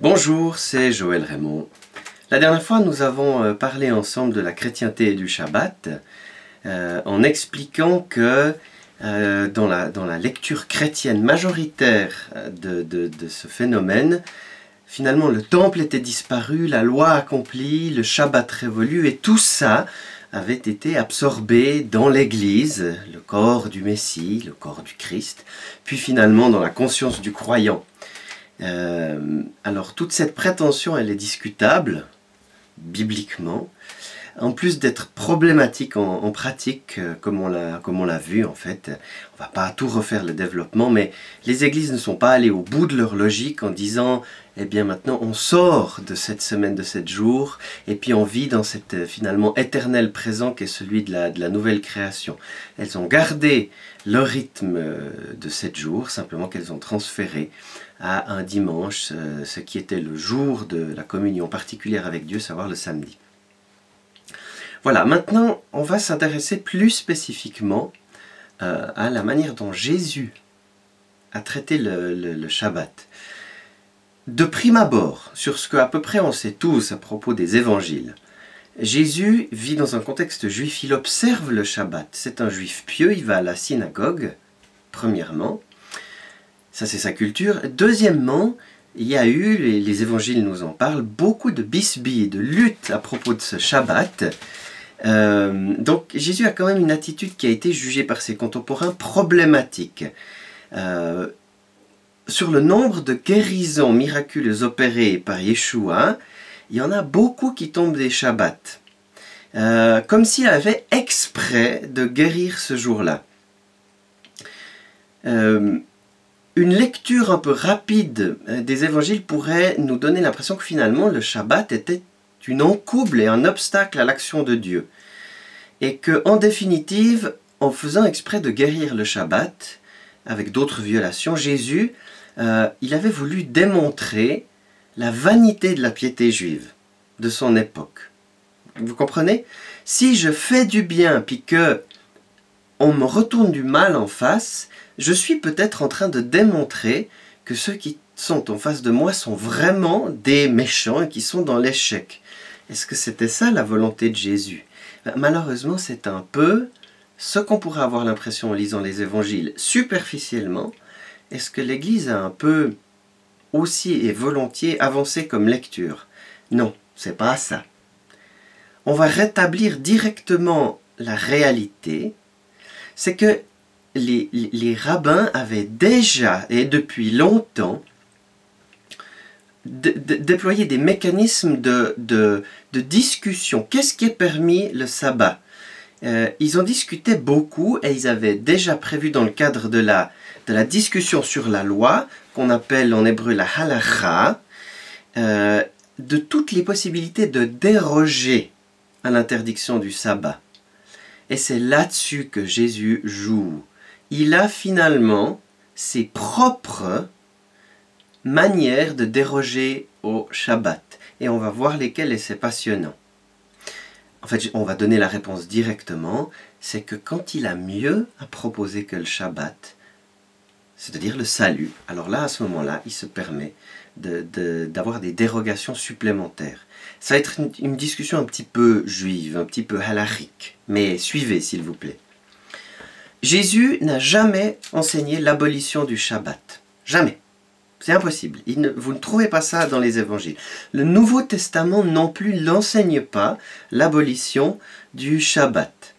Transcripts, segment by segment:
Bonjour, c'est Joël Raymond. La dernière fois, nous avons parlé ensemble de la chrétienté et du Shabbat, en expliquant que dans la lecture chrétienne majoritaire de ce phénomène, finalement le temple était disparu, la loi accomplie, le Shabbat révolu, et tout ça avait été absorbé dans l'Église, le corps du Messie, le corps du Christ, puis finalement dans la conscience du croyant. Alors toute cette prétention, elle est discutable, bibliquement, en plus d'être problématique en pratique, comme on l'a vu en fait. On va pas tout refaire le développement, mais les églises ne sont pas allées au bout de leur logique en disant eh bien maintenant on sort de cette semaine de 7 jours et puis on vit dans cet finalement éternel présent qui est celui de la nouvelle création. Elles ont gardé leur rythme de 7 jours, simplement qu'elles ont transféré à un dimanche, ce qui était le jour de la communion particulière avec Dieu, savoir le samedi. Voilà, maintenant on va s'intéresser plus spécifiquement à la manière dont Jésus a traité le Shabbat. De prime abord, sur ce qu'à peu près on sait tous à propos des évangiles, Jésus vit dans un contexte juif, il observe le Shabbat. C'est un juif pieux, il va à la synagogue, premièrement. Ça c'est sa culture. Deuxièmement, il y a eu, les évangiles nous en parlent, beaucoup de bisbilles, de luttes à propos de ce Shabbat. Donc Jésus a quand même une attitude qui a été jugée par ses contemporains problématique. Sur le nombre de guérisons miraculeuses opérées par Yeshua, il y en a beaucoup qui tombent des Shabbats. Comme s'il avait exprès de guérir ce jour-là. Une lecture un peu rapide des évangiles pourrait nous donner l'impression que finalement le Shabbat était une encouble et un obstacle à l'action de Dieu. Et que, en définitive, en faisant exprès de guérir le Shabbat, avec d'autres violations, Jésus, il avait voulu démontrer la vanité de la piété juive de son époque. Vous comprenez? Si je fais du bien, puis que on me retourne du mal en face, je suis peut-être en train de démontrer que ceux qui sont en face de moi sont vraiment des méchants et qui sont dans l'échec. Est-ce que c'était ça la volonté de Jésus? Malheureusement, c'est un peu ce qu'on pourrait avoir l'impression en lisant les évangiles superficiellement. Est-ce que l'Église a un peu aussi et volontiers avancé comme lecture? Non, c'est pas ça. On va rétablir directement la réalité. C'est que les rabbins avaient déjà, et depuis longtemps, déployé des mécanismes de discussion. Qu'est-ce qui est permis le sabbat? Ils en discutaient beaucoup et ils avaient déjà prévu dans le cadre de la discussion sur la loi, qu'on appelle en hébreu la halacha, de toutes les possibilités de déroger à l'interdiction du sabbat. Et c'est là-dessus que Jésus joue. Il a finalement ses propres manières de déroger au Shabbat. Et on va voir lesquelles et c'est passionnant. En fait, on va donner la réponse directement. C'est que quand il a mieux à proposer que le Shabbat, c'est-à-dire le salut, alors là, à ce moment-là, il se permet d'avoir des dérogations supplémentaires. Ça va être une discussion un petit peu juive, un petit peu halachique. Mais suivez, s'il vous plaît. Jésus n'a jamais enseigné l'abolition du Shabbat. Jamais. C'est impossible. Vous ne trouvez pas ça dans les évangiles. Le Nouveau Testament non plus n'enseigne pas l'abolition du Shabbat.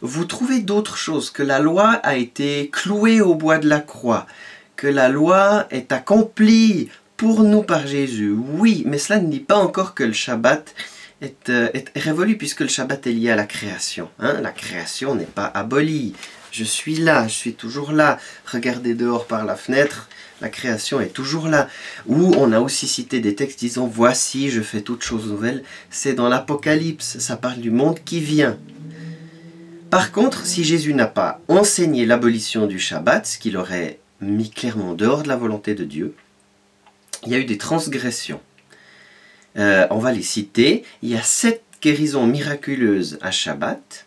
Vous trouvez d'autres choses, que la loi a été clouée au bois de la croix, que la loi est accomplie pour nous par Jésus. Oui, mais cela ne dit pas encore que le Shabbat est révolu, puisque le Shabbat est lié à la création. La création n'est pas abolie. Je suis là, je suis toujours là. Regardez dehors par la fenêtre, la création est toujours là. Ou on a aussi cité des textes disant « Voici, je fais toutes choses nouvelles ». C'est dans l'Apocalypse, ça parle du monde qui vient. Par contre, si Jésus n'a pas enseigné l'abolition du Shabbat, ce qu'il aurait mis clairement dehors de la volonté de Dieu, il y a eu des transgressions. On va les citer. Il y a 7 guérisons miraculeuses à Shabbat,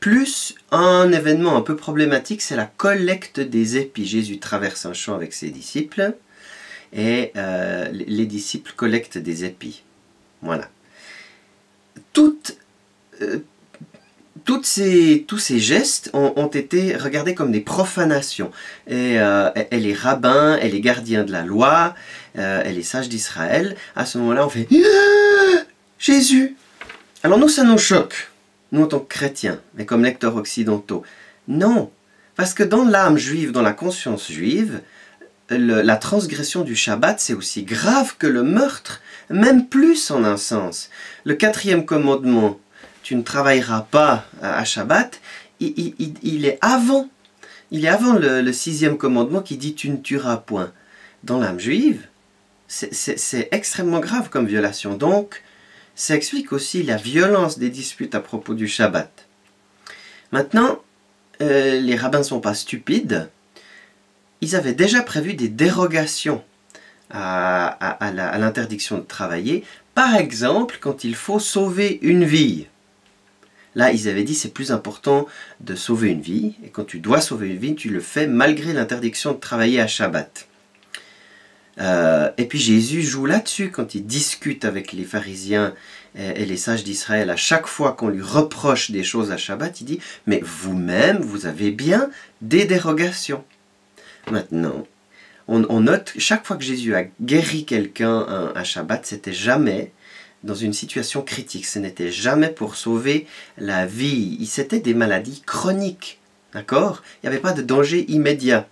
plus un événement un peu problématique, c'est la collecte des épis. Jésus traverse un champ avec ses disciples, et les disciples collectent des épis. Voilà. Tous ces gestes ont été regardés comme des profanations. Et les rabbins et les gardiens de la loi et les sages d'Israël, à ce moment-là, on fait « Jésus !» Alors nous, ça nous choque, nous en tant que chrétiens, mais comme lecteurs occidentaux. Non, parce que dans l'âme juive, dans la conscience juive, la transgression du Shabbat, c'est aussi grave que le meurtre, même plus en un sens. Le 4e commandement, tu ne travailleras pas à Shabbat, il est avant. Il est avant le 6e commandement qui dit tu ne tueras point. Dans l'âme juive, c'est extrêmement grave comme violation. Donc, ça explique aussi la violence des disputes à propos du Shabbat. Maintenant, les rabbins ne sont pas stupides. Ils avaient déjà prévu des dérogations à l'interdiction de travailler. Par exemple, quand il faut sauver une vie. Là, ils avaient dit c'est plus important de sauver une vie. Et quand tu dois sauver une vie, tu le fais malgré l'interdiction de travailler à Shabbat. Et puis Jésus joue là-dessus quand il discute avec les pharisiens et les sages d'Israël. À chaque fois qu'on lui reproche des choses à Shabbat, il dit « Mais vous-même, vous avez bien des dérogations. » Maintenant, on note chaque fois que Jésus a guéri quelqu'un à Shabbat, c'était jamais dans une situation critique. Ce n'était jamais pour sauver la vie. C'était des maladies chroniques. D'accord? Il n'y avait pas de danger immédiat.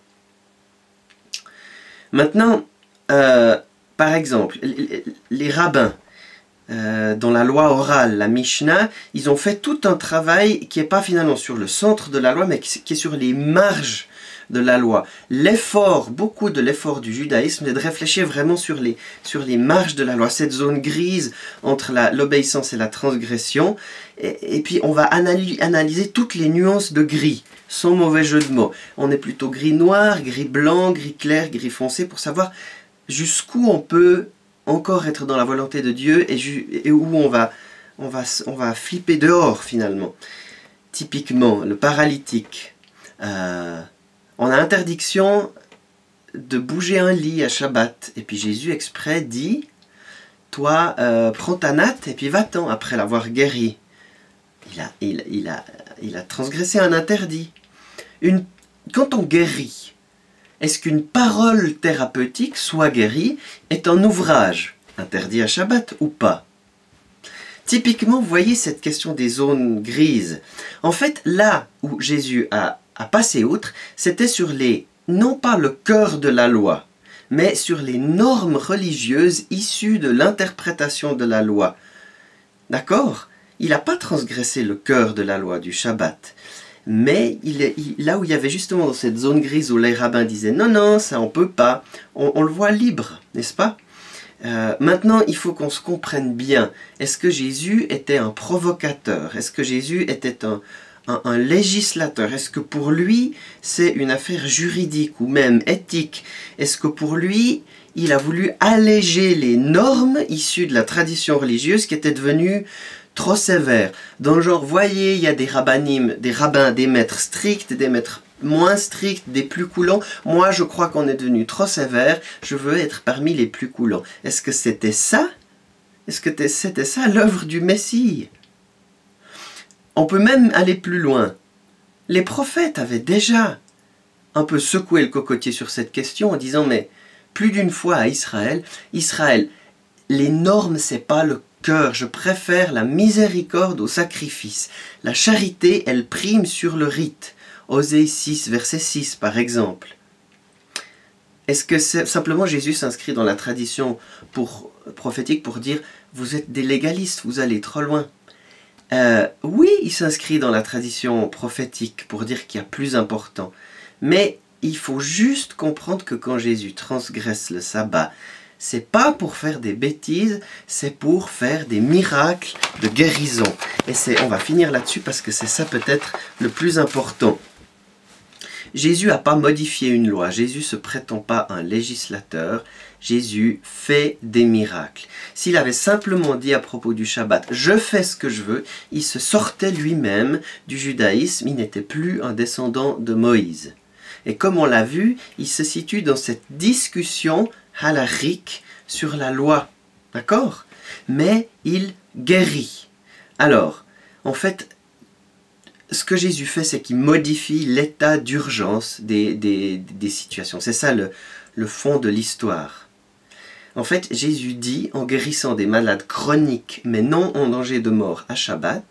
Maintenant, par exemple, les rabbins, dans la loi orale, la Mishnah, ils ont fait tout un travail qui n'est pas finalement sur le centre de la loi, mais qui est sur les marges de la loi. L'effort, beaucoup de l'effort du judaïsme, c'est de réfléchir vraiment sur les marges de la loi, cette zone grise entre l'obéissance et la transgression, et puis on va analyser toutes les nuances de gris, sans mauvais jeu de mots. On est plutôt gris-noir, gris-blanc, gris-clair, gris-foncé, pour savoir jusqu'où on peut encore être dans la volonté de Dieu et où on va flipper dehors finalement. Typiquement, le paralytique. On a interdiction de bouger un lit à Shabbat. Et puis Jésus exprès dit, toi, prends ta natte et puis va-t'en après l'avoir guéri. Il a transgressé un interdit. Quand on guérit, est-ce qu'une parole thérapeutique, soit guérie, est un ouvrage interdit à Shabbat ou pas? Typiquement, vous voyez cette question des zones grises. En fait, là où Jésus a passé outre, c'était sur non pas le cœur de la loi, mais sur les normes religieuses issues de l'interprétation de la loi. D'accord? Il n'a pas transgressé le cœur de la loi du Shabbat. Mais là où il y avait justement dans cette zone grise où les rabbins disaient « Non, non, ça on peut pas », on le voit libre, n'est-ce pas? Maintenant, il faut qu'on se comprenne bien. Est-ce que Jésus était un provocateur? Est-ce que Jésus était un législateur? Est-ce que pour lui, c'est une affaire juridique ou même éthique? Est-ce que pour lui, il a voulu alléger les normes issues de la tradition religieuse qui étaient devenues trop sévères? Dans le genre, voyez, il y a des rabbins, des maîtres stricts, des maîtres moins stricts, des plus coulants. Moi, je crois qu'on est devenu trop sévère. Je veux être parmi les plus coulants. Est-ce que c'était ça? Est-ce que c'était ça l'œuvre du Messie? On peut même aller plus loin. Les prophètes avaient déjà un peu secoué le cocotier sur cette question en disant, mais plus d'une fois à Israël, les normes, c'est pas le cœur. Je préfère la miséricorde au sacrifice. La charité, elle prime sur le rite. Osée 6, verset 6, par exemple. Est-ce que simplement Jésus s'inscrit dans la tradition prophétique pour dire « Vous êtes des légalistes, vous allez trop loin ». Oui, il s'inscrit dans la tradition prophétique pour dire qu'il y a plus important. Mais il faut juste comprendre que quand Jésus transgresse le sabbat, c'est pas pour faire des bêtises, c'est pour faire des miracles de guérison. Et on va finir là-dessus parce que c'est ça peut-être le plus important. Jésus n'a pas modifié une loi. Jésus ne se prétend pas un législateur. Jésus fait des miracles. S'il avait simplement dit à propos du Shabbat « Je fais ce que je veux », il se sortait lui-même du judaïsme. Il n'était plus un descendant de Moïse. Et comme on l'a vu, il se situe dans cette discussion halachique sur la loi, d'accord? Mais il guérit. Alors, en fait, ce que Jésus fait, c'est qu'il modifie l'état d'urgence des situations. C'est ça le fond de l'histoire. En fait, Jésus dit, en guérissant des malades chroniques, mais non en danger de mort à Shabbat,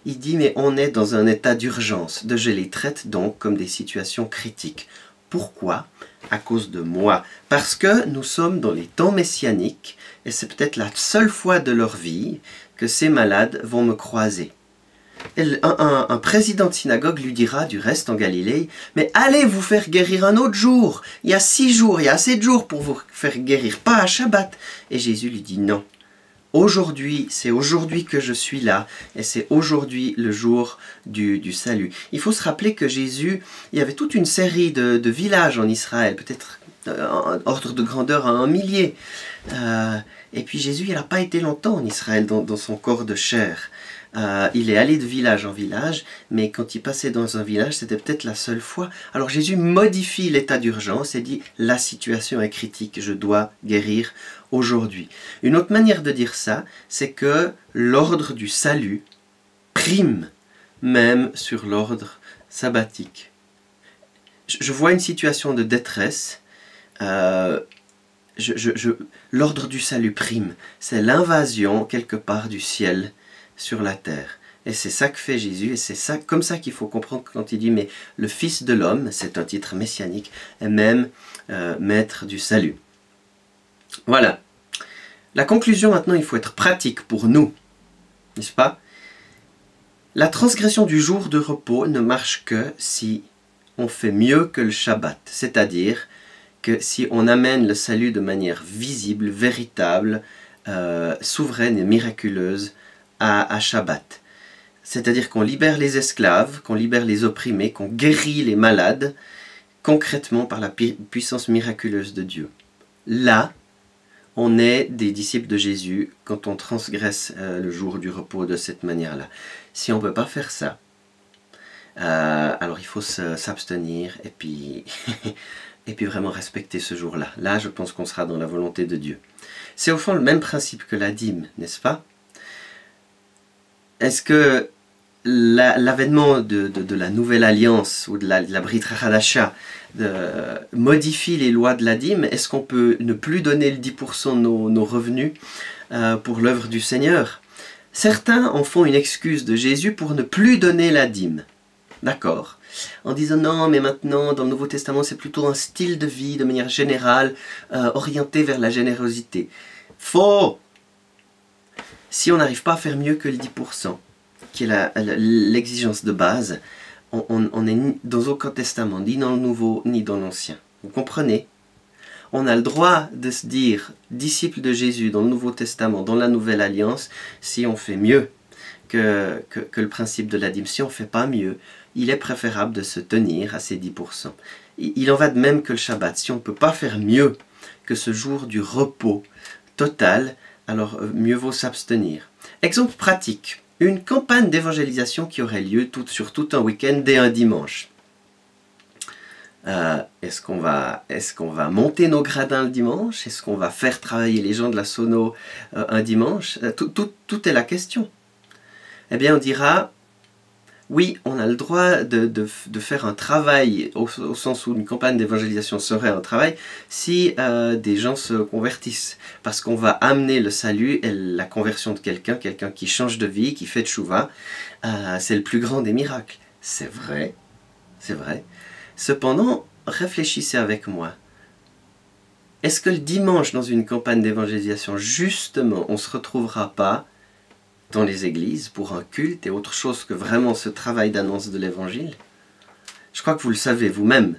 il dit, mais on est dans un état d'urgence, je les traite donc comme des situations critiques. Pourquoi? À cause de moi. Parce que nous sommes dans les temps messianiques, et c'est peut-être la seule fois de leur vie que ces malades vont me croiser. Un président de synagogue lui dira, du reste en Galilée, mais allez vous faire guérir un autre jour. Il y a 6 jours, il y a assez de jours pour vous faire guérir, pas à Shabbat. Et Jésus lui dit non. Aujourd'hui, c'est aujourd'hui que je suis là, et c'est aujourd'hui le jour du salut. Il faut se rappeler que Jésus, il y avait toute une série de villages en Israël, peut-être un ordre de grandeur à 1 millier. Et puis Jésus, il n'a pas été longtemps en Israël dans son corps de chair. Il est allé de village en village, mais quand il passait dans un village, c'était peut-être la seule fois. Alors Jésus modifie l'état d'urgence et dit « La situation est critique, je dois guérir aujourd'hui ». Une autre manière de dire ça, c'est que l'ordre du salut prime même sur l'ordre sabbatique. Je vois une situation de détresse, l'ordre du salut prime. C'est l'invasion quelque part du ciel sur la terre. Et c'est ça que fait Jésus, et c'est ça, comme ça qu'il faut comprendre quand il dit « Mais le Fils de l'homme », c'est un titre messianique, est même maître du salut. Voilà. La conclusion maintenant, il faut être pratique pour nous, n'est-ce pas? La transgression du jour de repos ne marche que si on fait mieux que le Shabbat, c'est-à-dire que si on amène le salut de manière visible, véritable, souveraine et miraculeuse à Shabbat. C'est-à-dire qu'on libère les esclaves, qu'on libère les opprimés, qu'on guérit les malades, concrètement par la puissance miraculeuse de Dieu. Là, on est des disciples de Jésus quand on transgresse le jour du repos de cette manière-là. Si on ne peut pas faire ça, alors il faut s'abstenir et puis, et puis vraiment respecter ce jour-là. Là, je pense qu'on sera dans la volonté de Dieu. C'est au fond le même principe que la dîme, n'est-ce pas? Est-ce que l'avènement de la nouvelle alliance ou de la Brit Hadasha modifie les lois de la dîme? Est-ce qu'on peut ne plus donner le 10% de nos revenus pour l'œuvre du Seigneur? Certains en font une excuse de Jésus pour ne plus donner la dîme. D'accord. En disant non, mais maintenant, dans le Nouveau Testament, c'est plutôt un style de vie, de manière générale, orienté vers la générosité. Faux! Si on n'arrive pas à faire mieux que le 10%, qui est l'exigence de base, on n'est dans aucun testament, ni dans le Nouveau, ni dans l'Ancien. Vous comprenez? On a le droit de se dire disciple de Jésus dans le Nouveau Testament, dans la Nouvelle Alliance, si on fait mieux que le principe de la dîme. Si on ne fait pas mieux, il est préférable de se tenir à ces 10%. Il en va de même que le Shabbat. Si on ne peut pas faire mieux que ce jour du repos total, alors mieux vaut s'abstenir. Exemple pratique, une campagne d'évangélisation qui aurait lieu sur tout un week-end dès un dimanche. Est-ce qu'on va monter nos gradins le dimanche? Est-ce qu'on va faire travailler les gens de la Sono un dimanche? Tout est la question. Eh bien on dira, oui, on a le droit de faire un travail, au sens où une campagne d'évangélisation serait un travail, si des gens se convertissent. Parce qu'on va amener le salut et la conversion de quelqu'un qui change de vie, qui fait tchouva. C'est le plus grand des miracles. C'est vrai, c'est vrai. Cependant, réfléchissez avec moi. Est-ce que le dimanche, dans une campagne d'évangélisation, justement, on ne se retrouvera pas dans les églises pour un culte et autre chose que vraiment ce travail d'annonce de l'évangile? Je crois que vous le savez vous-même.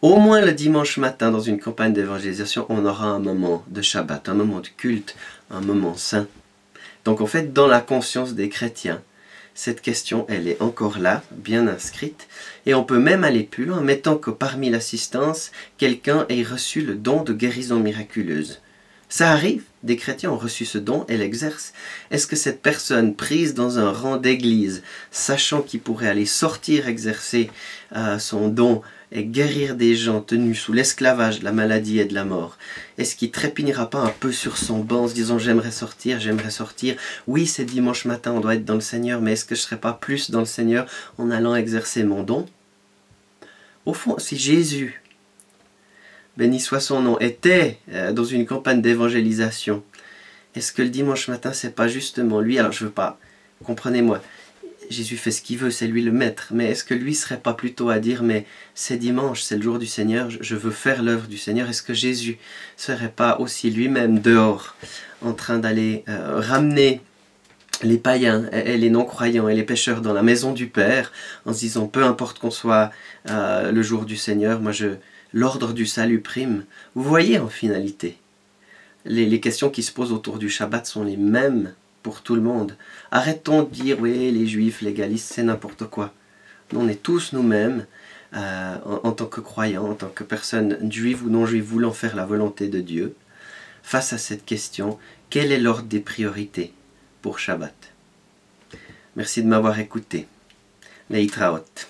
Au moins le dimanche matin, dans une campagne d'évangélisation, on aura un moment de Shabbat, un moment de culte, un moment saint. Donc en fait, dans la conscience des chrétiens, cette question, elle est encore là, bien inscrite, et on peut même aller plus loin, en mettant que parmi l'assistance, quelqu'un ait reçu le don de guérison miraculeuse. Ça arrive, des chrétiens ont reçu ce don et l'exercent. Est-ce que cette personne prise dans un rang d'église, sachant qu'il pourrait aller sortir exercer son don, et guérir des gens tenus sous l'esclavage, la maladie et de la mort? Est-ce qu'il trépignera pas un peu sur son banc en se disant j'aimerais sortir, oui c'est dimanche matin, on doit être dans le Seigneur, mais est-ce que je ne serais pas plus dans le Seigneur en allant exercer mon don? Au fond, si Jésus, béni soit son nom, était dans une campagne d'évangélisation, est-ce que le dimanche matin c'est pas justement lui? Alors je veux pas, comprenez-moi, Jésus fait ce qu'il veut, c'est lui le maître, mais est-ce que lui serait pas plutôt à dire mais c'est dimanche, c'est le jour du Seigneur, je veux faire l'œuvre du Seigneur? Est-ce que Jésus serait pas aussi lui-même dehors en train d'aller ramener les païens et les non-croyants et les pécheurs dans la maison du Père en se disant peu importe qu'on soit le jour du Seigneur, l'ordre du salut prime? Vous voyez en finalité, les questions qui se posent autour du Shabbat sont les mêmes pour tout le monde. Arrêtons de dire oui les juifs légalistes c'est n'importe quoi. Nous, on est tous nous-mêmes en tant que croyants, en tant que personnes juives ou non juives voulant faire la volonté de Dieu. Face à cette question, quel est l'ordre des priorités pour Shabbat? Merci de m'avoir écouté. Leitraot.